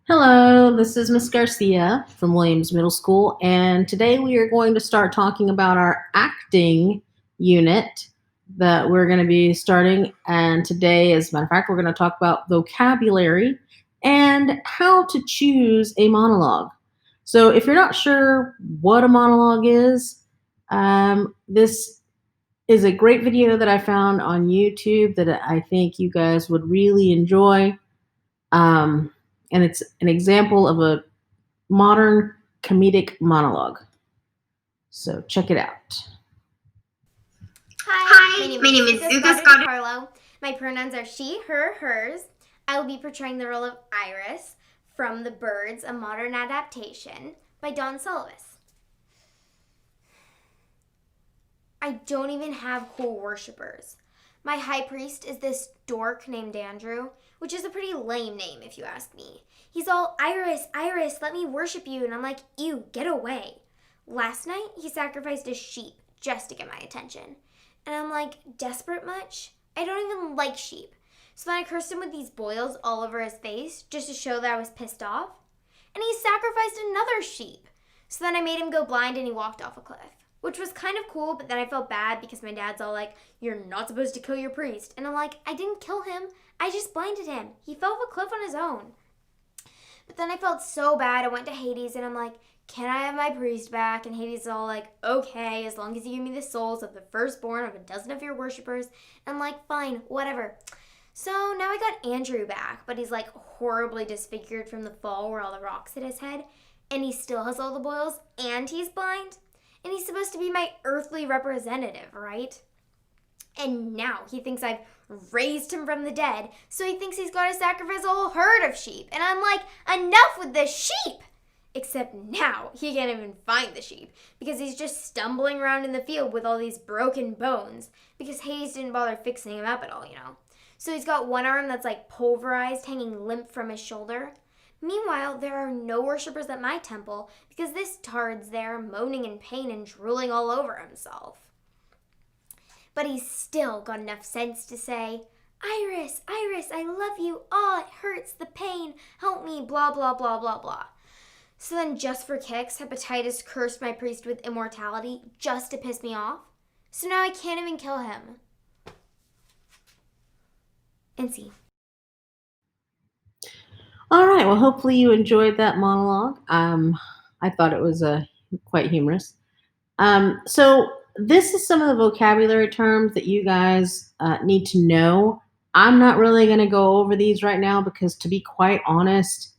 Hello, this is Miss Garcia from Williams Middle School, and today we are going to start talking about our acting unit that we're going to be starting. And today, as a matter of fact, we're going to talk about vocabulary and how to choose a monologue. So, if you're not sure what a monologue is, this is a great video that I found on YouTube that I think you guys would really enjoy. Um, and it's an example of a modern comedic monologue. So check it out. Hi, my name is Zuka Scott Carlo. My pronouns are she, her, hers. I will be portraying the role of Iris from The Birds, a modern adaptation by Dawn Sullivan. I don't even have cool worshippers. My high priest is this dork named Andrew, which is a pretty lame name if you ask me. He's all, Iris, Iris, let me worship you. And I'm like, ew, get away. Last night, he sacrificed a sheep just to get my attention. And I'm like, desperate much? I don't even like sheep. So then I cursed him with these boils all over his face just to show that I was pissed off. And he sacrificed another sheep. So then I made him go blind and he walked off a cliff. Which was kind of cool, but then I felt bad because my dad's all like, you're not supposed to kill your priest. And I'm like, I didn't kill him. I just blinded him. He fell off a cliff on his own. But then I felt so bad. I went to Hades and I'm like, can I have my priest back? And Hades is all like, okay, as long as you give me the souls of the firstborn of a dozen of your worshippers. And I'm like, fine, whatever. So now I got Andrew back, but he's like horribly disfigured from the fall where all the rocks hit his head. And he still has all the boils and he's blind. And he's supposed to be my earthly representative, right? And now he thinks I've raised him from the dead, so he thinks he's got to sacrifice a whole herd of sheep. And I'm like, enough with the sheep! Except now he can't even find the sheep because he's just stumbling around in the field with all these broken bones because Hades didn't bother fixing him up at all, So he's got one arm that's like pulverized, hanging limp from his shoulder. Meanwhile, there are no worshippers at my temple because this tard's there moaning in pain and drooling all over himself. But he's still got enough sense to say, Iris, Iris, I love you. Oh, it hurts, the pain. Help me, blah, blah, blah, blah, blah. So then just for kicks, Hepatitis cursed my priest with immortality just to piss me off. So now I can't even kill him. And see. All right. Well, hopefully you enjoyed that monologue. I thought it was quite humorous. So this is some of the vocabulary terms that you guys need to know. I'm not really going to go over these right now because, to be quite honest,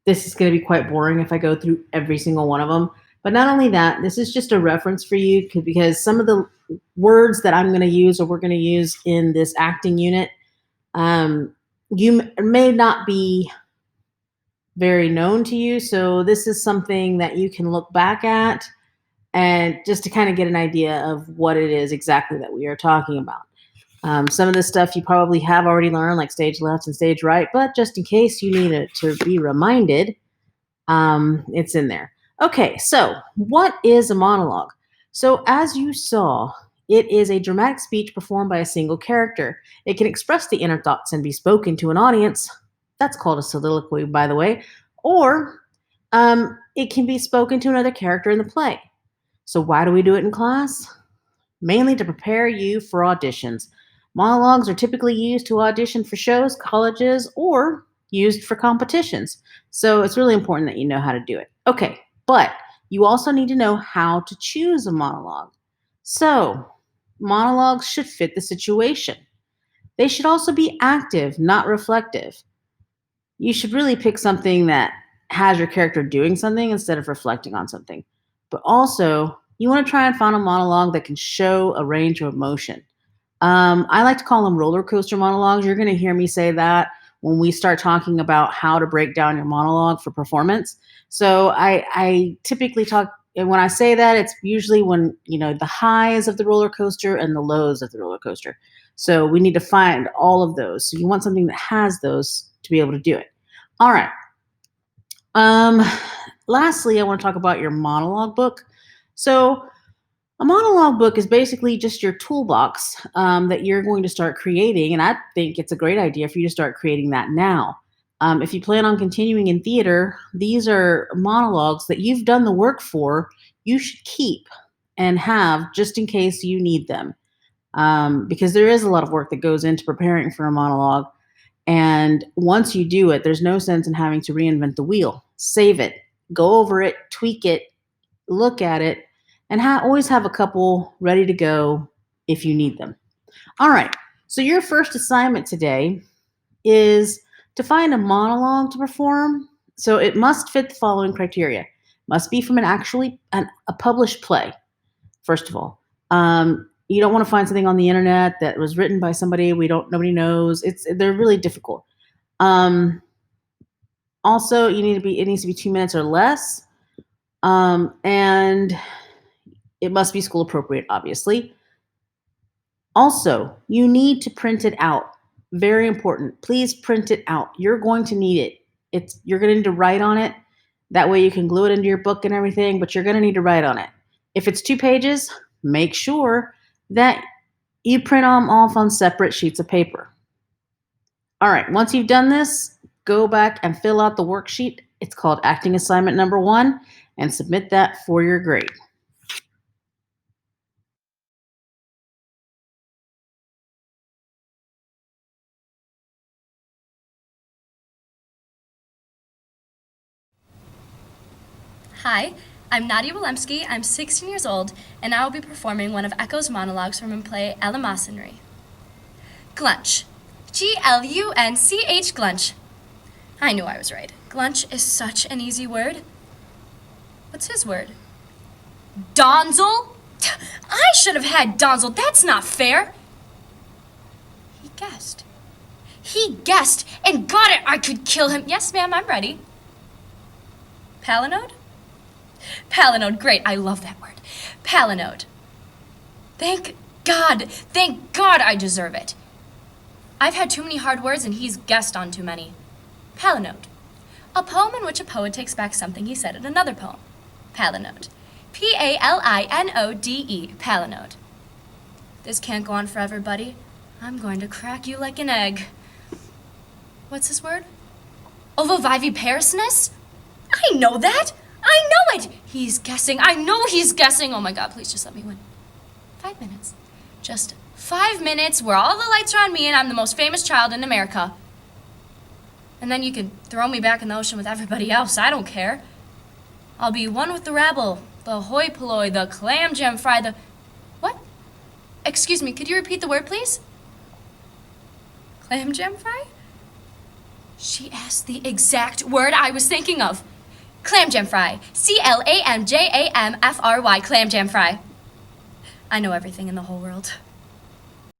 this is going to be quite boring if I go through every single one of them. But not only that, this is just a reference for you because some of the words that I'm going to use or we're going to use in this acting unit, you may not be very known to you. So this is something that you can look back at and just to kind of get an idea of what it is exactly that we are talking about. Some of this stuff you probably have already learned, like stage left and stage right, but just in case you need it to be reminded, it's in there. Okay, so what is a monologue? So as you saw, it is a dramatic speech performed by a single character. It can express the inner thoughts and be spoken to an audience. That's called a soliloquy, by the way. Or it can be spoken to another character in the play. So why do we do it in class? Mainly to prepare you for auditions. Monologues are typically used to audition for shows, colleges, or used for competitions. So it's really important that you know how to do it. Okay, but you also need to know how to choose a monologue. So monologues should fit the situation. They should also be active, not reflective. You should really pick something that has your character doing something instead of reflecting on something. But also, you want to try and find a monologue that can show a range of emotion. I like to call them roller coaster monologues. You're going to hear me say that when we start talking about how to break down your monologue for performance. So I typically talk, and when I say that, it's usually when, the highs of the roller coaster and the lows of the roller coaster. So we need to find all of those. So you want something that has those to be able to do it. All right. Lastly, I want to talk about your monologue book. So A monologue book is basically just your toolbox that you're going to start creating. And I think it's a great idea for you to start creating that now. If you plan on continuing in theater, these are monologues that you've done the work for, you should keep and have just in case you need them. Because there is a lot of work that goes into preparing for a monologue. And once you do it, there's no sense in having to reinvent the wheel. Save it, go over it, tweak it, look at it, and always have a couple ready to go if you need them. All right. So your first assignment today is to find a monologue to perform. So it must fit the following criteria. Must be from a published play. First of all, you don't want to find something on the internet that was written by somebody nobody knows. They're really difficult. Also, it needs to be 2 minutes or less, and it must be school appropriate, obviously. Also, you need to print it out. Very important. Please print it out. You're going to need it. You're going to need to write on it. That way you can glue it into your book and everything, but you're going to need to write on it. If it's 2 pages, make sure that you print them off on separate sheets of paper. All right, once you've done this, go back and fill out the worksheet. It's called Acting Assignment Number 1, and submit that for your grade. Hi, I'm Nadia Wilemski. I'm 16 years old, and I will be performing one of Echo's monologues from her play Eleemosynary. Glunch. Glunch, Glunch. I knew I was right. Glunch is such an easy word. What's his word? Donzel? I should have had Donzel. That's not fair. He guessed. He guessed and got it. I could kill him. Yes, ma'am, I'm ready. Palinode? Palinode, great. I love that word. Palinode. Thank God I deserve it. I've had too many hard words and he's guessed on too many. Palinode. A poem in which a poet takes back something he said in another poem. Palinode. Palinode. Palinode. This can't go on forever, buddy. I'm going to crack you like an egg. What's this word? Ovoviviparousness? I know that! I know it! He's guessing. I know he's guessing. Oh my God, please just let me win. 5 minutes. Just 5 minutes where all the lights are on me and I'm the most famous child in America. And then you can throw me back in the ocean with everybody else. I don't care. I'll be one with the rabble, the hoi polloi, the clam jam fry, the... What? Excuse me, could you repeat the word, please? Clam jam fry? She asked the exact word I was thinking of. Clam jam fry. CLAMJAMFRY. Clam jam fry. I know everything in the whole world.